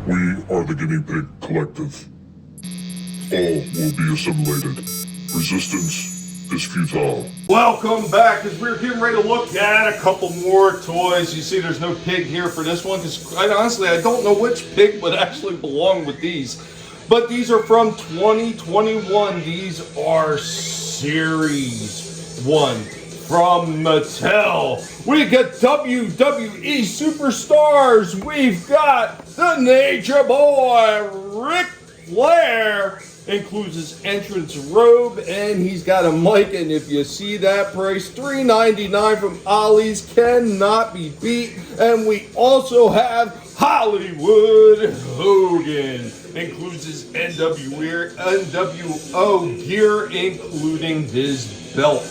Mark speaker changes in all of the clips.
Speaker 1: We are the Guinea Pig Collective. All will be assimilated. Resistance is futile.
Speaker 2: Welcome back, as we're getting ready to look at a couple more toys. You see there's no pig here for this one, because quite honestly, I don't know which pig would actually belong with these. But these are from 2021. These are Series 1 from Mattel. We got WWE Superstars. We've got the Nature Boy, Ric Flair. Includes his entrance robe, and he's got a mic, and if you see that price, $3.99 from Ollie's, cannot be beat. And we also have Hollywood Hogan. Includes his NWO gear, including his belt.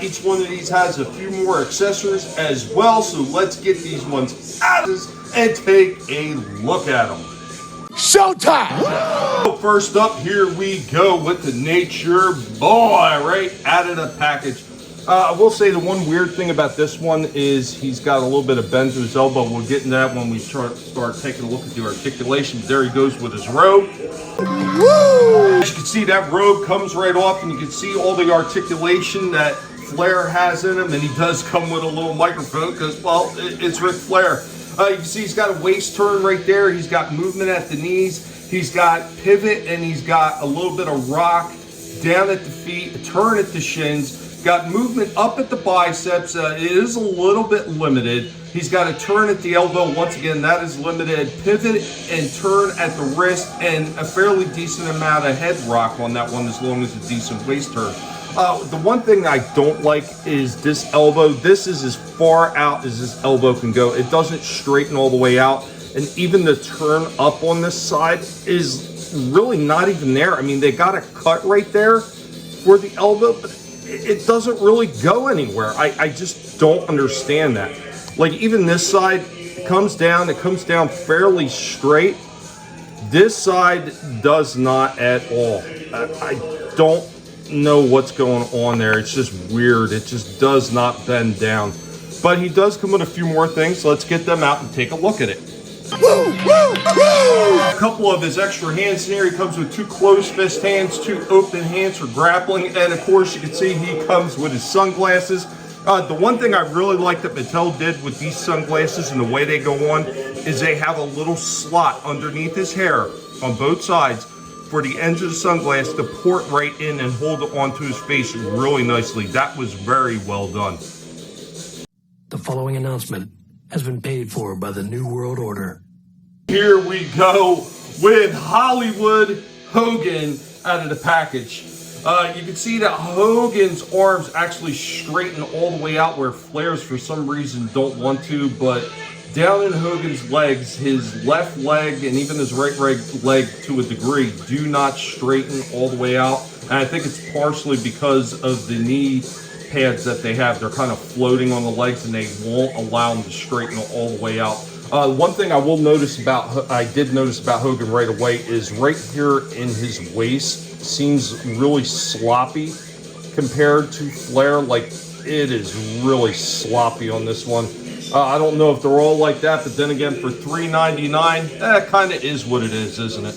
Speaker 2: Each one of these has a few more accessories as well, so let's get these ones out and take a look at them.
Speaker 3: Showtime!
Speaker 2: First up, here we go with the Nature Boy, right out of the package. I will say the one weird thing about this one is he's got a little bit of bend to his elbow. We'll get into that when we start taking a look at the articulation. There he goes with his robe. Woo! As you can see, that robe comes right off, and you can see all the articulation that Flair has in him, and he does come with a little microphone because, well, it's Ric Flair. You can see he's got a waist turn right there. He's got movement at the knees. He's got pivot, and he's got a little bit of rock down at the feet, a turn at the shins. Got movement up at the biceps. It is a little bit limited. He's got a turn at the elbow. Once again, that is limited. Pivot and turn at the wrist, and a fairly decent amount of head rock on that one, as long as a decent waist turn. The one thing I don't like is this elbow. This is as far out as this elbow can go. It doesn't straighten all the way out. And even the turn up on this side is really not even there. I mean, they got a cut right there for the elbow, but it doesn't really go anywhere. I just don't understand that. Like, even this side, it comes down fairly straight. This side does not at all. I don't know what's going on there. It's just weird. It just does not bend down. But he does come with a few more things, so let's get them out and take a look at it.
Speaker 3: Woo, woo, woo!
Speaker 2: A couple of his extra hands in here. He comes with 2 closed fist hands, 2 open hands for grappling, and of course you can see he comes with his sunglasses. The one thing I really like that Mattel did with these sunglasses and the way they go on is they have a little slot underneath his hair on both sides for the ends of the sunglass to port right in and hold it onto his face really nicely. That was very well done.
Speaker 4: The following announcement has been paid for by the New World Order.
Speaker 2: Here we go with Hollywood Hogan out of the package. You can see that Hogan's arms actually straighten all the way out, where Flair's for some reason don't want to, but down in Hogan's legs, his left leg and even his right leg to a degree do not straighten all the way out. And I think it's partially because of the knee pads that they have. They're kind of floating on the legs, and they won't allow them to straighten all the way out. One thing I did notice about Hogan right away is right here in his waist seems really sloppy compared to Flair. Like, it is really sloppy on this one. I don't know if they're all like that, but then again, for $3.99, that kind of is what it is, isn't it?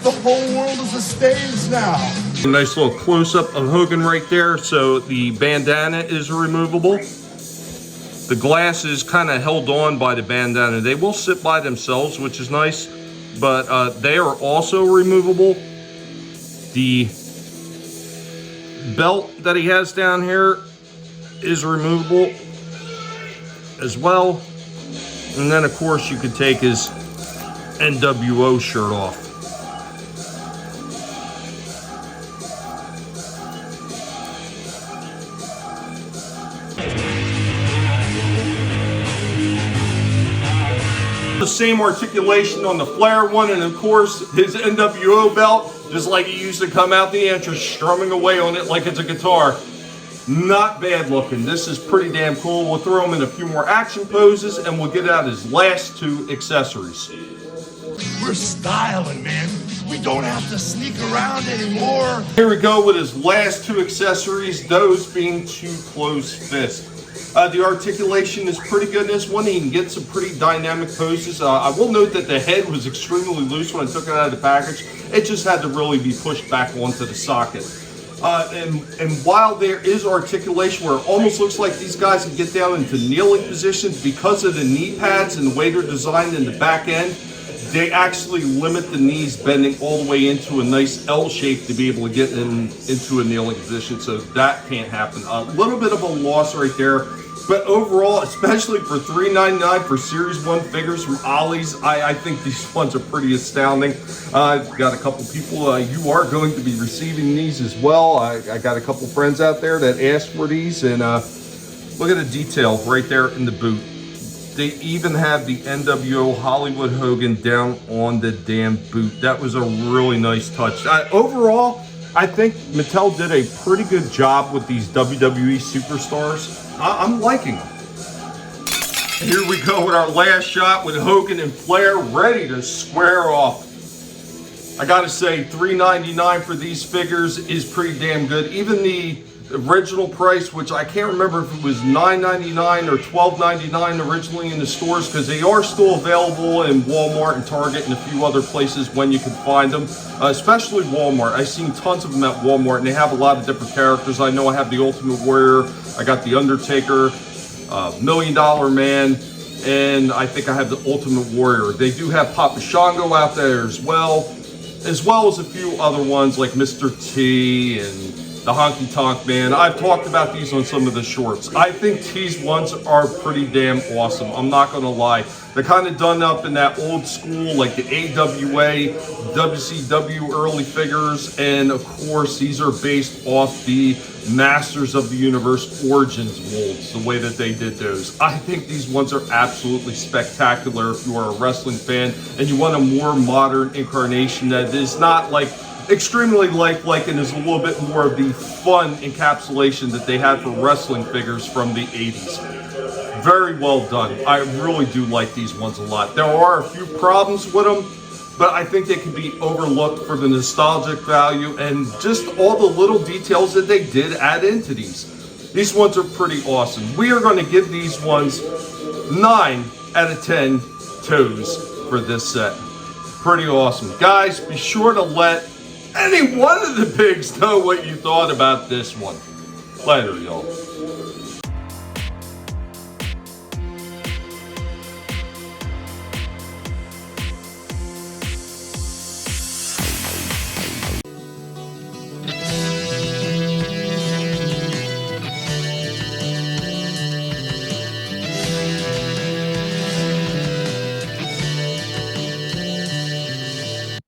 Speaker 3: The whole world is a stage now.
Speaker 2: A nice little close-up of Hogan right there. So the bandana is removable. The glass is kind of held on by the bandana. They will sit by themselves, which is nice, but they are also removable. The belt that he has down here is removable as well. And then, of course, you could take his NWO shirt off. The same articulation on the Flair one, and of course his NWO belt, just like he used to come out the entrance strumming away on it like it's a guitar. Not bad looking. This is pretty damn cool. We'll throw him in a few more action poses, and we'll get out his last 2 accessories.
Speaker 3: We're styling, man. We don't have to sneak around anymore.
Speaker 2: Here we go with his last 2 accessories, those being 2 closed fists. The articulation is pretty good in this one. You can get some pretty dynamic poses. I will note that the head was extremely loose when I took it out of the package. It just had to really be pushed back onto the socket. And while there is articulation where it almost looks like these guys can get down into kneeling positions, because of the knee pads and the way they're designed in the back end, they actually limit the knees bending all the way into a nice L shape to be able to get into a kneeling position. So that can't happen. A little bit of a loss right there. But overall, especially for $3.99 for Series 1 figures from Ollie's, I think these ones are pretty astounding. I've got a couple people, you are going to be receiving these as well. I got a couple friends out there that asked for these, and look at the detail right there in the boot. They even have the NWO Hollywood Hogan down on the damn boot. That was a really nice touch. Overall, I think Mattel did a pretty good job with these WWE superstars. I'm liking them. Here we go with our last shot with Hogan and Flair ready to square off. I gotta say, $3.99 for these figures is pretty damn good. Even the original price, which I can't remember if it was $9.99 or $12.99 originally in the stores, because they are still available in Walmart and Target and a few other places when you can find them, especially Walmart. I've seen tons of them at Walmart, and they have a lot of different characters. I know I have the Ultimate Warrior, I got the Undertaker, $1 Million Man, and I think I have the Ultimate Warrior. They do have Papa Shango out there as well as a few other ones like Mr. T and the Honky Tonk Man. I've talked about these on some of the shorts. I think these ones are pretty damn awesome. I'm not gonna lie. They're kind of done up in that old school, like the AWA, WCW early figures, and of course these are based off the Masters of the Universe Origins molds, the way that they did those. I think these ones are absolutely spectacular if you are a wrestling fan and you want a more modern incarnation that is not like extremely lifelike and is a little bit more of the fun encapsulation that they had for wrestling figures from the 80s. Very well done. I really do like these ones a lot. There are a few problems with them, but I think they can be overlooked for the nostalgic value and just all the little details that they did add into these. These ones are pretty awesome. We are going to give these ones 9 out of 10 toes for this set. Pretty awesome. Guys, be sure to let any one of the pigs know what you thought about this one. Later, y'all.